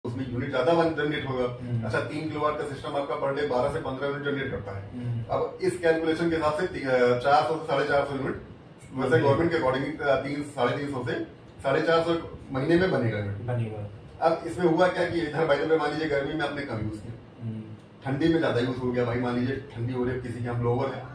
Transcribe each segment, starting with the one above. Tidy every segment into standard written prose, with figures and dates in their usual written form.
उसमें यूनिट ज्यादा जनरेट होगा। अच्छा 3 किलोवाट का सिस्टम आपका पर डे 12 से 15 यूनिट जनरेट करता है। अब इस कैलकुलेशन के हिसाब से 400 से 450 यूनिट वैसे गवर्नमेंट के अकॉर्डिंग 300 से 450 महीने में बनेगा। अब इसमें हुआ क्या कि इधर भाई जब मान लीजिए गर्मी में आपने कम यूज किया, ठंडी में ज्यादा यूज हो गया। भाई मान लीजिए ठंडी हो रही है, किसी के हम लोअर है,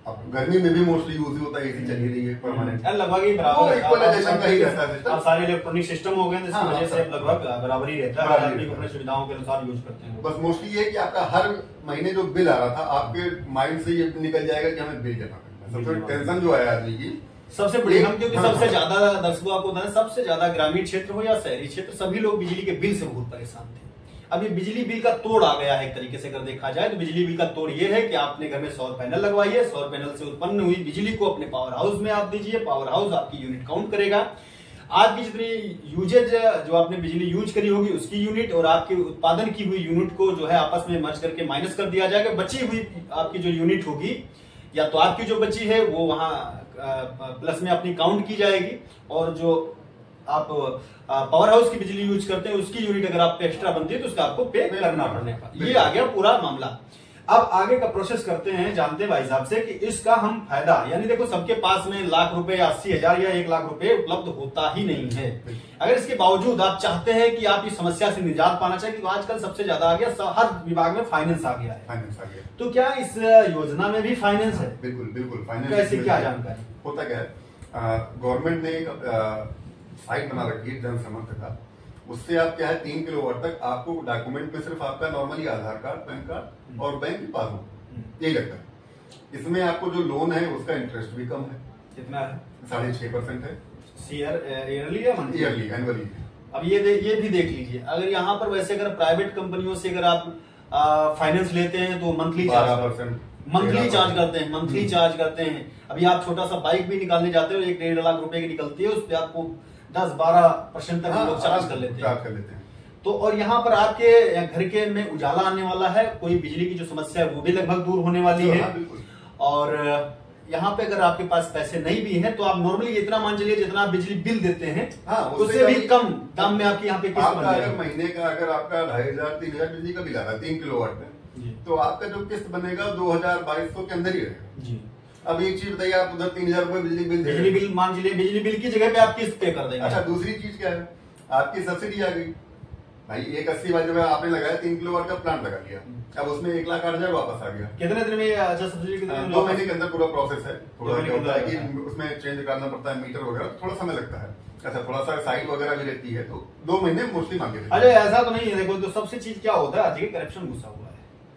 अब गर्मी में भी मोस्टली यूज होता है, एसी चली रही है परमानेंट, लगभग ही बराबर इक्वलाइजेशन का ही रहता है। अब सारे इलेक्ट्रॉनिक सिस्टम हो गए हैं, जिसकी वजह से लगभग बराबर ही रहता है, आदमी अपनी सुविधाओं के अनुसार यूज करते हैं। बस मोस्टली ये कि आपका हर महीने जो बिल आ रहा था आपके माइंड से ये निकल जाएगा कि हमें बिल जमा करना है। सबसे टेंशन जो है आदमी की सबसे बड़ी हम, क्योंकि सबसे ज्यादा दर्शकों आपको बताएं, सबसे ज्यादा ग्रामीण क्षेत्र हो या शहरी क्षेत्र, सभी लोग बिजली के बिल से बहुत परेशान थे। अभी बिजली बिल का तोड़ आ गया है एक तरीके से अगर देखा जाए तो। बिजली बिल का तोड़ ये है कि आपने घर में सौर पैनल लगवाइए, सौर पैनल से उत्पन्न हुई बिजली को अपने पावर हाउस में आप दीजिए, पावर हाउस आपकी यूनिट काउंट करेगा। आपकी जितनी यूजेज जो आपने बिजली यूज करी होगी उसकी यूनिट और आपके उत्पादन की हुई यूनिट को जो है आपस में मर्ज करके माइनस कर दिया जाएगा। बची हुई आपकी जो यूनिट होगी या तो आपकी जो बची है वो वहां प्लस में अपनी काउंट की जाएगी, और जो आप पावर हाउस की बिजली यूज करते हैं उसकी यूनिट अगर आप पे एक्स्ट्रा बनती है तो उसका आपको पे करना पड़ेगा। ये आ गया पूरा मामला। अब आगे का प्रोसेस करते हैं, जानते हैं भाई साहब से कि इसका हम फायदा, यानी देखो सबके पास में लाख रुपए या 80,000 या 1 लाख रुपए उपलब्ध होता ही नहीं है। अगर इसके बावजूद आप चाहते हैं कि आप इस समस्या से निजात पाना चाहिए, तो आजकल सबसे ज्यादा आ गया, हर विभाग में फाइनेंस आ गया है। तो क्या इस योजना में भी फाइनेंस है? बिल्कुल बिल्कुल फाइनेंस। कैसे, क्या जानकारी? होता क्या है, गवर्नमेंट ने एक साइट बना रखी है जन समर्थ का, उससे आप क्या है 3 किलोवाट तक आपको डॉक्यूमेंट में सिर्फ आपका नॉर्मली आधार कार्ड, पैन कार्ड और बैंक की पासबुक यही लगता है। इसमें आपको जो लोन है उसका इंटरेस्ट भी कम है। कितना है? 6.5% है। ईयरली या मंथली? Yearly, annually. अब ये भी देख लीजिए, अगर यहाँ पर वैसे अगर प्राइवेट कंपनियों से अगर आप फाइनेंस लेते हैं तो मंथली 12% मंथली चार्ज करते हैं, मंथली चार्ज करते हैं। अभी आप छोटा सा बाइक भी निकालने जाते हो, 1-1.5 लाख रुपए की निकलती है, उस पर आपको 10-12% तक लोग चार्ज कर लेते हैं। तो और यहाँ पर आपके घर के में उजाला आने वाला है, कोई बिजली की जो समस्या है वो भी लगभग दूर होने वाली है। और यहाँ पे अगर आपके पास पैसे नहीं भी हैं तो आप नॉर्मली इतना मान चलिए जितना आप बिजली बिल देते हैं उससे भी कम दाम में आपकी यहाँ पे किस्त बन जाएगी। महीने का अगर आपका 2,500-3,000 बिजली का बिल आ रहा है 3 किलोवाट में, तो आपका जो किस्त बनेगा 2,200 के अंदर ही रहेगा। अब एक चीज बताइए, आप उधर 3,000 रुपए बिजली बिल मान लीजिए, बिजली बिल की जगह पे आप किस्त पे कर देंगे। अच्छा दूसरी चीज क्या है, आपकी सब्सिडी आ गई भाई। 180 वाले जब आपने लगाया 3 किलोवाट का प्लांट लगा लिया, अब उसमें 1,08,000 वापस आ गया। कितने दिन में? अच्छा सब्सिडी कितने दिन? 2 महीने के अंदर पूरा प्रोसेस है। थोड़ा क्या होता है कि उसमें चेंज करना पड़ता है मीटर वगैरह, थोड़ा समय लगता है। अच्छा थोड़ा सा साइट वगैरह भी रहती है, तो 2 महीने मोस्टली मांगे। अरे ऐसा तो नहीं है, देखो तो सबसे चीज क्या होता है, आज के करप्शन घुसा हुआ है।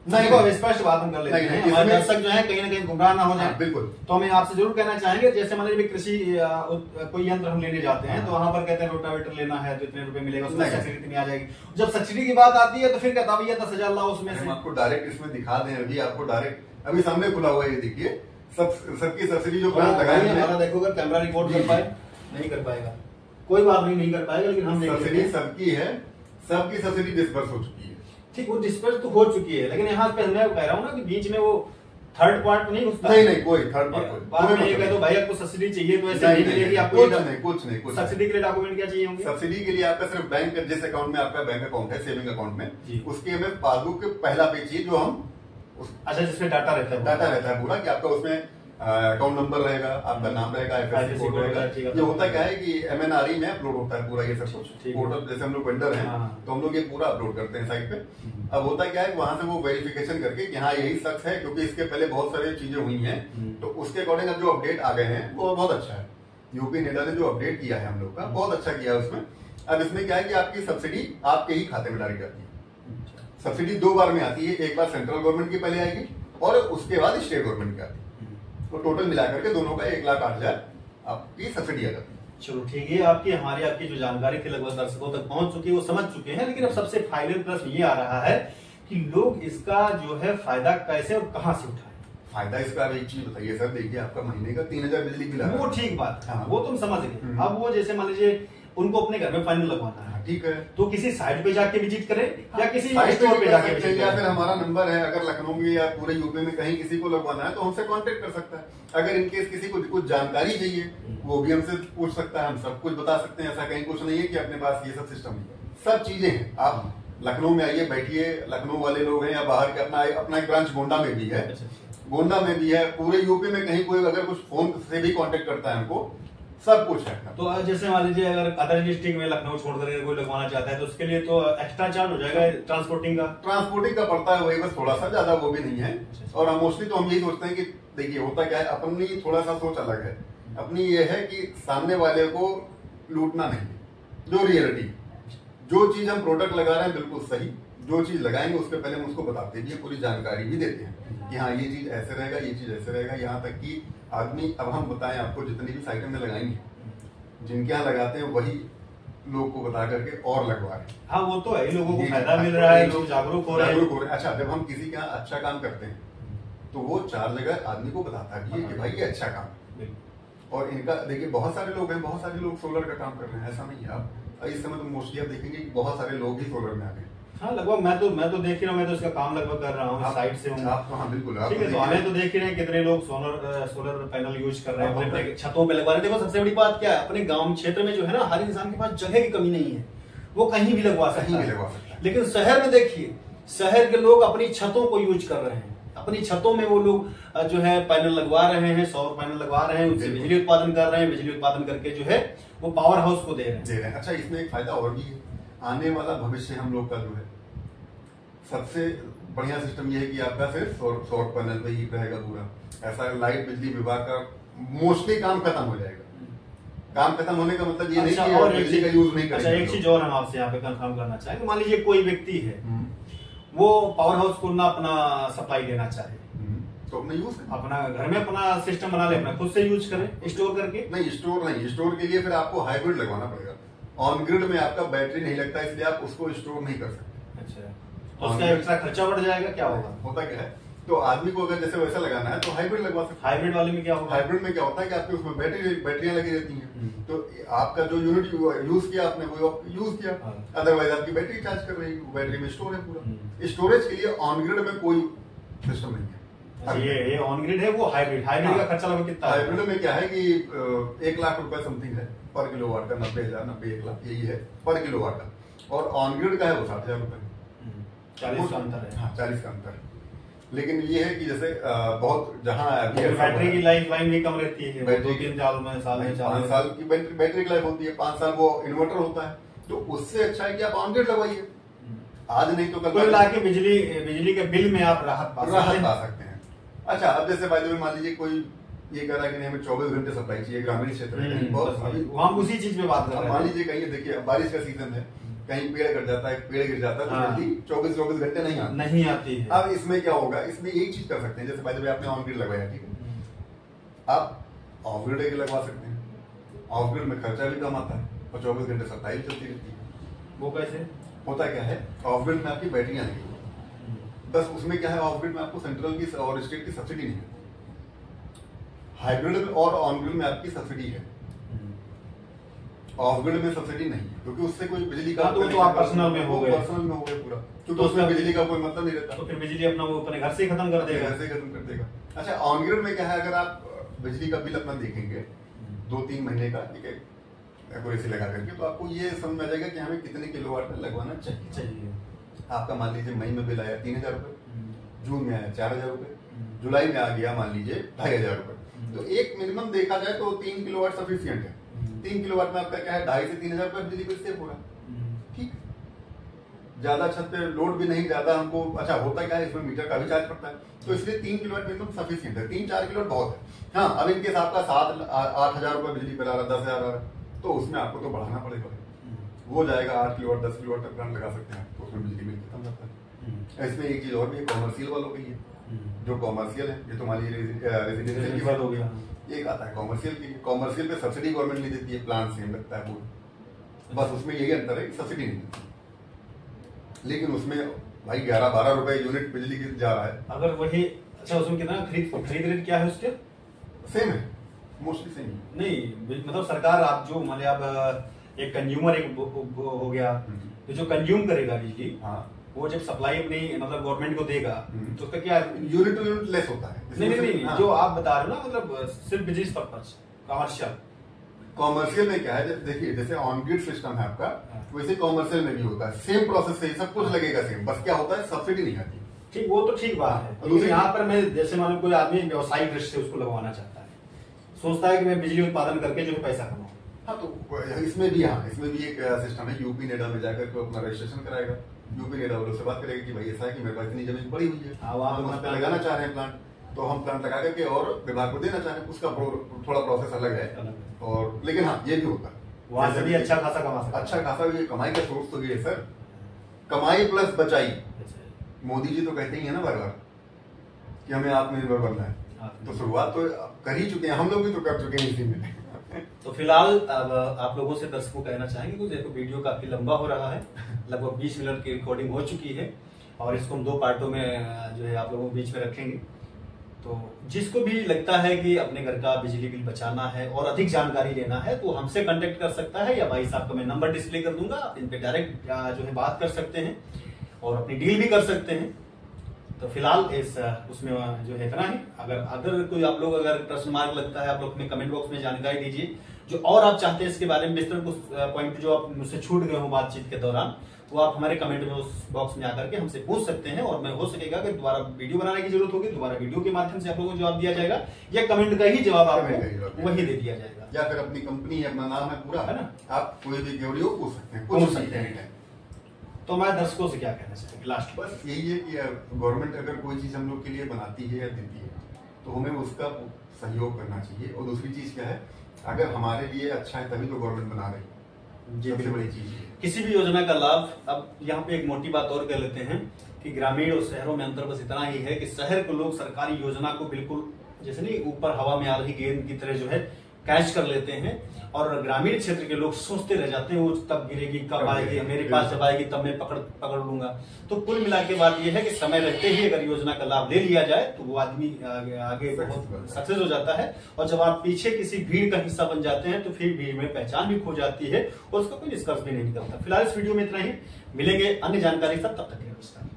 नहीं, स्पष्ट बात हम कर लेते हैं, हमारे दर्शक जो है कहीं ना कहीं गुमराह ना हो जाए। बिल्कुल। तो हमें आपसे जरूर कहना चाहेंगे, जैसे मान लीजिए कृषि कोई यंत्र हम लेने जाते हैं तो वहां पर कहते हैं रोटावेटर लेना है तो इतने रुपए मिलेगा, उसमें सब्सिडी इतनी आ जाएगी। जब सब्सिडी की बात आती है तो फिर कहता भैया 10,000 लाओ उसमें से। आपको डायरेक्ट इसमें दिखा दें, अभी आपको डायरेक्ट अभी सामने खुला हुआ है, ये देखिए सबकी सब्सिडी जो प्लांट लगाई है। हमारा देखो अगर कैमरा रिकॉर्ड कर पाए, नहीं कर पाएगा, कोई बात नहीं कर पाएगा, लेकिन हम सब्सिडी सबकी है, सबकी सब्सिडी डिस्पर्स हो चुकी है। ठीक, वो डिस्पर्स तो हो चुकी है, लेकिन यहाँ पे मैं कह रहा हूँ ना कि बीच में वो थर्ड पार्ट नहीं घुसता। नहीं कोई थर्ड पार्ट बाद में ये कह दो भाई आपको सब्सिडी चाहिए तो ऐसे नहीं मिलेगी आपको। कुछ नहीं। सब्सिडी के लिए डॉक्यूमेंट क्या चाहिए होंगे? सब्सिडी के लिए आपका सिर्फ बैंक, जिस अकाउंट में आपका बैंक अकाउंट है, सेविंग अकाउंट में, उसके हमें पासबुक के पहला पेज चाहिए जो हम अच्छा जिसमें डाटा रहता है पूरा, कि आपका उसमें अकाउंट नंबर रहेगा, आपका नाम रहेगा, IFSC कोड रहेगा। ये होता क्या है कि MNRE में अपलोड होता है पूरा ये सब कुछ। पोर्टल जैसे हम लोग वेंडर हैं तो हम लोग ये पूरा अपलोड करते हैं साइट पे। अब होता क्या है, वहां से वो वेरिफिकेशन करके कि हाँ यही शख्स है, क्योंकि इसके पहले बहुत सारी चीजें हुई हैं, तो उसके अकॉर्डिंग अब जो अपडेट आ गए हैं वो बहुत अच्छा है। यूपी नेडा ने जो अपडेट किया है हम लोग का, बहुत अच्छा किया है उसमें। अब इसमें क्या है कि आपकी सब्सिडी आपके ही खाते में डाली जाती है। सब्सिडी 2 बार में आती है, एक बार सेंट्रल गवर्नमेंट की पहले आएगी और उसके बाद स्टेट गवर्नमेंट की आती है। तो टोटल मिलाकर के दोनों का 1,08,000 आपकी सब्सिडी आ जाती है। चलो ठीक है, आपकी जो जानकारी थी लगभग दर्शकों तक पहुंच चुकी है, वो समझ चुके हैं। लेकिन अब सबसे फाइनल प्रश्न ये आ रहा है कि लोग इसका जो है फायदा कैसे और कहां से उठाएं? फायदा इसका एक चीज बताइए सर, देखिए आपका महीने का 3,000 बिजली बिल आ रहा है। वो ठीक बात है, वो तुम समझ गए। अब वो जैसे मान लीजिए उनको अपने घर में फाइनल लगवाना है, ठीक है, तो किसी साइट पे जाके विजिट करें या किसी स्टोर पे जाके विजिट करें, या फिर हमारा नंबर है, अगर लखनऊ में या पूरे यूपी में कहीं किसी को लगवाना है तो हमसे कांटेक्ट कर सकता है। अगर इनकेस किसी को कुछ जानकारी चाहिए वो भी हमसे पूछ सकता है, हम सब कुछ बता सकते हैं। ऐसा कहीं कुछ नहीं है कि अपने पास ये सब सिस्टम नहीं है। सब चीजें हैं। आप लखनऊ में आइए, बैठिए, लखनऊ वाले लोग हैं या बाहर के, अपना एक ब्रांच गोंडा में भी है, गोंडा में भी है, पूरे यूपी में कहीं कोई अगर कुछ फोन से भी कांटेक्ट करता है हमको, सब कुछ है। तो जैसे मान लीजिए अगर अदर डिस्ट्रिक्ट में लखनऊ छोड़कर कोई लगवाना चाहता है तो उसके लिए तो एक्स्ट्रा चार्ज हो जाएगा ट्रांसपोर्टिंग का पड़ता है वही, बस थोड़ा सा, ज्यादा वो भी नहीं है। और मोस्टली तो हम यही सोचते हैं कि देखिए होता क्या है, अपनी थोड़ा सा सोच अलग है। अपनी ये है कि सामने वाले को लूटना नहीं, जो रियलिटी, जो चीज हम प्रोडक्ट लगा रहे हैं बिल्कुल सही, जो चीज लगाएंगे उसके पहले हम उसको बताते भी हैं, पूरी जानकारी भी देते हैं कि हाँ ये चीज ऐसे रहेगा, ये चीज ऐसे रहेगा। यहाँ तक कि आदमी, अब हम बताएं आपको, जितनी भी साइटें में लगाएंगे, जिनके यहाँ लगाते हैं वही लोग को बता करके और लगवा रहे हैं। हाँ वो तो है, लोगों को फायदा मिल रहा है, लोग जागरूक हो रहे हैं। अच्छा, जब हम किसी के यहाँ अच्छा काम करते हैं तो वो 4 जगह आदमी को बताता भी है कि भाई ये अच्छा काम है। और इनका देखिए बहुत सारे लोग हैं, बहुत सारे लोग सोलर का काम कर रहे हैं, ऐसा नहीं है। आप इस समय तो मोस्टली आप देखेंगे कि बहुत सारे लोग ही सोलर में आ गए। हाँ लगभग मैं तो देख ही रहा हूँ, मैं तो इसका काम लगभग कर रहा हूँ, साइड से हूँ। हाँ बिल्कुल, ठीक है, तो हमें तो देख ही रहे हैं कितने लोग सोलर पैनल यूज कर रहे हैं अपने छतों पे लगवा रहे हैं। देखो सबसे बड़ी बात क्या है, अपने गांव क्षेत्र में जो है ना, हर इंसान के पास जगह की कमी नहीं है, वो कहीं भी लगवा सकता है। लेकिन शहर में देखिए, शहर के लोग अपनी छतों को यूज कर रहे हैं, अपनी छतों में वो लोग जो है पैनल लगवा रहे हैं, सौर पैनल लगवा रहे हैं, उससे बिजली उत्पादन कर रहे हैं, बिजली उत्पादन करके जो है वो पावर हाउस को दे रहे हैं। अच्छा, इसमें एक फायदा और भी है, आने वाला भविष्य हम लोग का जो है सबसे बढ़िया सिस्टम ये है कि आपका सिर्फ सौर पैनल पे ही रहेगा पूरा। ऐसा लाइट बिजली विभाग का मोस्टली काम खत्म हो जाएगा। काम खत्म होने का मतलब ये नहीं कि और बिजली का यूज नहीं करेंगे। अच्छा, एक चीज और हम आपसे यहाँ पे कंफर्म करना चाहेंगे, मान लीजिए कोई व्यक्ति है वो पावर हाउस को ना अपना सप्लाई देना चाहे तो अपना यूज, अपना घर में अपना सिस्टम बना ले, अपना खुद से यूज करें स्टोर करके। नहीं, स्टोर के लिए फिर आपको हाइब्रिड लगवाना पड़ेगा। ऑन ग्रिड में आपका बैटरी नहीं लगता, इसलिए आप उसको स्टोर नहीं कर सकते। अच्छा, तो उसका एक्स्ट्रा खर्चा बढ़ जाएगा, क्या होगा? होता क्या है, तो आदमी को अगर जैसे वैसा लगाना है तो हाइब्रिड लगवा सकते हैं। हाइब्रिड वाले में क्या होगा? हाइब्रिड में क्या होता है कि आपके उसमें बैटरियां लगी रहती हैं, तो आपका जो यूनिट यूज किया आपने वो यूज किया, अदरवाइज आपकी बैटरी चार्ज कर रही है, बैटरी में स्टोर है पूरा। स्टोरेज के लिए ऑन ग्रिड में कोई सिस्टम नहीं है। ये ऑन ग्रिड है, वो हाइब्रिड का खर्चा लगभग कितना है? हाइब्रिड में क्या है कि 1 लाख रुपए समथिंग है पर किलोवाट का, 90,000 90 1 लाख यही है पर किलोवाट का। और ऑन ग्रिड का है वो 60,000 रुपए। 40 का अंतर है। हाँ 40 का अंतर है। लेकिन ये है कि जैसे बहुत जहाँ बैटरी की लाइफ लाइन भी कम रहती है, 2-3 साल में 5 साल की बैटरी की लाइफ होती है, 5 साल वो इन्वर्टर होता है, तो उससे अच्छा है कि आप ऑन ग्रिड लगवाइए। आज नहीं तो कल लाके बिजली के बिल में आप राहत पा सकते हैं। अच्छा, अब जैसे बाय द वे मान लीजिए कोई ये कह रहा है कि नहीं हमें 24 घंटे सप्लाई चाहिए, ग्रामीण क्षेत्र में बहुत, हम उसी चीज में बात कर रहे हैं। मान लीजिए कहीं देखिए बारिश का सीजन है, कहीं पेड़ कट जाता है, पेड़ गिर जाता है, तो जल्दी 24 घंटे नहीं आती है। अब इसमें क्या होगा, इसमें एक चीज कर सकते हैं, जैसे बाय द वे आपने ऑन ग्रिड लगवाया, ठीक है, आप ऑफ ग्रिड लगवा सकते हैं। ऑफ ग्रिड में खर्चा भी कम आता है और 24 घंटे सप्लाई चलती रहती है। वो कैसे होता क्या है, ऑफ ग्रिड में आपकी बैटरियां लगी, बस उसमें क्या है, ऑफ ग्रिड में आपको सेंट्रल की और स्टेट की सब्सिडी नहीं है। हाइब्रिड में और ऑन ग्रिड में आपकी सब्सिडी है, ऑफ ग्रिड में सब्सिडी नहीं है, क्योंकि उससे कोई बिजली का तो आप पर्सनल में हो गए पूरा, क्योंकि उसमें बिजली का कोई मतलब नहीं रहता। तो फिर बिजली अपना वो अपने घर से खत्म कर देगा, घर से खत्म कर देगा। अच्छा, ऑन ग्रिड में क्या है, अगर आप बिजली का बिल अपना देखेंगे 2-3 महीने का, ठीक है, एक्यूरेसी लगा करके, तो आपको ये समझ में आ जाएगा कि हमें कितने किलोवाट में लगवाना चाहिए। आपका मान लीजिए मई में बिल आया 3,000 रुपए, जून में आया 4,000 रुपए, जुलाई में आ गया मान लीजिए 2,500 रुपए, तो एक मिनिमम देखा जाए तो 3 किलोवाट सफिशिएंट है। 3 किलोवाट में आपका क्या है, 2,500 से 3,000 रुपए बिजली बिल सेव हो रहा है। ठीक, ज्यादा छत पे लोड भी नहीं, ज्यादा हमको, अच्छा होता क्या है इसमें मीटर का भी चार्ज पड़ता है, तो इसलिए 3 किलोवाट मिनिमम सफिशिएंट है। 3-4 किलोवाट बहुत है। हाँ, अब इनके साथ का 7-8 रुपए बिजली बिल आ रहा है, 10,000 आ रहा है, तो उसमें आपको तो बढ़ाना पड़ेगा, वो जाएगा 8 किलोवाट 10 किलोवाट तक प्लांट लगा सकते हैं, तो उसमें बिजली बिल खत्म जाता है। इसमें एक चीज और भी है, कॉमर्शियल वालों की है, जो कॉमर्शियल है, ये तुम्हारी रेजिडेंशियल की बात हो गया, एक आता है कॉमर्शियल की। कॉमर्शियल पे सब्सिडी गवर्नमेंट नहीं देती है, प्लांट सेम लगता है पूरा, बस उसमें यही अंतर है कि सब्सिडी नहीं देती, लेकिन उसमें भाई 11-12 रुपए यूनिट बिजली की जा रहा है। अगर वही, अच्छा उसमें कितना खरीद रेट क्या है उसके? सेम है, मोस्टली सेम है। नहीं मतलब सरकार, आप जो मान आप एक कंज्यूमर एक हो गया, तो जो कंज्यूम करेगा बिजली, हाँ, वो जब सप्लाई अपनी मतलब गवर्नमेंट को देगा तो उसका क्या यूनिट टू यूनिट लेस होता है। नहीं, जो आप बता रहे हो ना, मतलब सिर्फ बिजनेस पर्पज, कमर्शियल, कॉमर्शियल में क्या है, देखिए जैसे ऑन ग्रिड सिस्टम है आपका, वैसे कॉमर्शियल में भी होता है, सेम प्रोसेस से सब कुछ लगेगा सेम, बस क्या होता है सब्सिडी नहीं आती। ठीक, वो तो ठीक बात है। लेकिन यहाँ पर मैं जैसे मान लो कोई आदमी व्यवसायिक दृष्टि से उसको लगवाना चाहता है, सोचता है कि मैं बिजली उत्पादन करके जो है पैसा कमाऊं। हाँ तो इसमें भी एक सिस्टम है, यूपी नेडा में जाकर के अपना रजिस्ट्रेशन कराएगा, यूपी नेडा वालों से बात करेगा कि भाई ऐसा है कि मेरे पास इतनी जमीन पड़ी हुई है, हम उस पर लगाना चाह रहे हैं प्लांट, तो हम प्लांट लगा करके और विभाग को देना चाह रहे हैं, उसका थोड़ा प्रोसेस अलग है। और लेकिन हाँ ये भी होता है, वहां से भी अच्छा खासा कमा सकता है। अच्छा खासा ये कमाई का सोर्स तो ये है सर, कमाई प्लस बचाई। मोदी जी तो कहते ही है ना बार बार कि हमें आत्मनिर्भर बनना है, तो शुरुआत तो कर ही चुके हैं, हम लोग भी तो कर चुके हैं इसी में। तो फिलहाल अब आप लोगों से दर्शकों को कहना चाहेंगे कि देखो वीडियो काफी लंबा हो रहा है, लगभग 20 मिनट की रिकॉर्डिंग हो चुकी है और इसको हम 2 पार्टों में जो है आप लोगों के बीच में रखेंगे। तो जिसको भी लगता है कि अपने घर का बिजली बिल बचाना है और अधिक जानकारी लेना है तो हमसे कांटेक्ट कर सकता है, या भाई साहब का मैं नंबर डिस्प्ले कर दूंगा, आप इन पे डायरेक्ट जो है बात कर सकते हैं और अपनी डील भी कर सकते हैं। तो फिलहाल इस उसमें जो है इतना ही। अगर कोई आप लोग अगर प्रश्न मार्क लगता है, आप लोग अपने कमेंट बॉक्स में जानकारी दीजिए, जो और आप चाहते हैं इसके बारे में विस्तृत कुछ पॉइंट जो आप मुझसे छूट गए हो बातचीत के दौरान, वो आप हमारे कमेंट बॉक्स में आकर के हमसे पूछ सकते हैं और मैं हो सकेगा कि दोबारा वीडियो बनाने की जरूरत होगी, दोबारा वीडियो के माध्यम से आप लोगों को जवाब दिया जाएगा, या कमेंट का ही जवाब आपको वही दे दिया जाएगा, या फिर अपनी कंपनी है, अपना नाम है पूरा, है ना, आप कोई भी क्वेरी हो पूछ सकते हैं। तो मैं दर्शकों से क्या कहना चाहूँगा लास्ट? बस यही है कि गवर्नमेंट अगर कोई चीज हम लोग के लिए बनाती है या देती है तो हमें उसका सहयोग करना चाहिए। और दूसरी चीज क्या है, अगर हमारे लिए अच्छा है तभी तो गवर्नमेंट बना रही है, सबसे बड़ी चीज है। किसी भी योजना का लाभ, अब यहाँ पे एक मोटी बात और कह लेते हैं कि ग्रामीण और शहरों में अंतर बस इतना ही है कि शहर के लोग सरकारी योजना को बिल्कुल जैसे नहीं ऊपर हवा में आ रही गेंद की तरह जो है कैच कर लेते हैं, और ग्रामीण क्षेत्र के लोग सोचते रह जाते हैं वो तब गिरेगी, कब आएगी, मेरे पास जब आएगी तब मैं पकड़ लूंगा। तो कुल मिला के बात यह है कि समय रहते ही अगर योजना का लाभ ले लिया जाए तो वो आदमी आगे बहुत सक्सेस हो जाता है, और जब आप पीछे किसी भीड़ का हिस्सा बन जाते हैं तो फिर भीड़ में पहचान भी खो जाती है और उसका कोई निष्कर्ष भी नहीं निकलता। फिलहाल इस वीडियो में इतना ही, मिलेंगे अन्य जानकारी तब तक के लिए नमस्कार।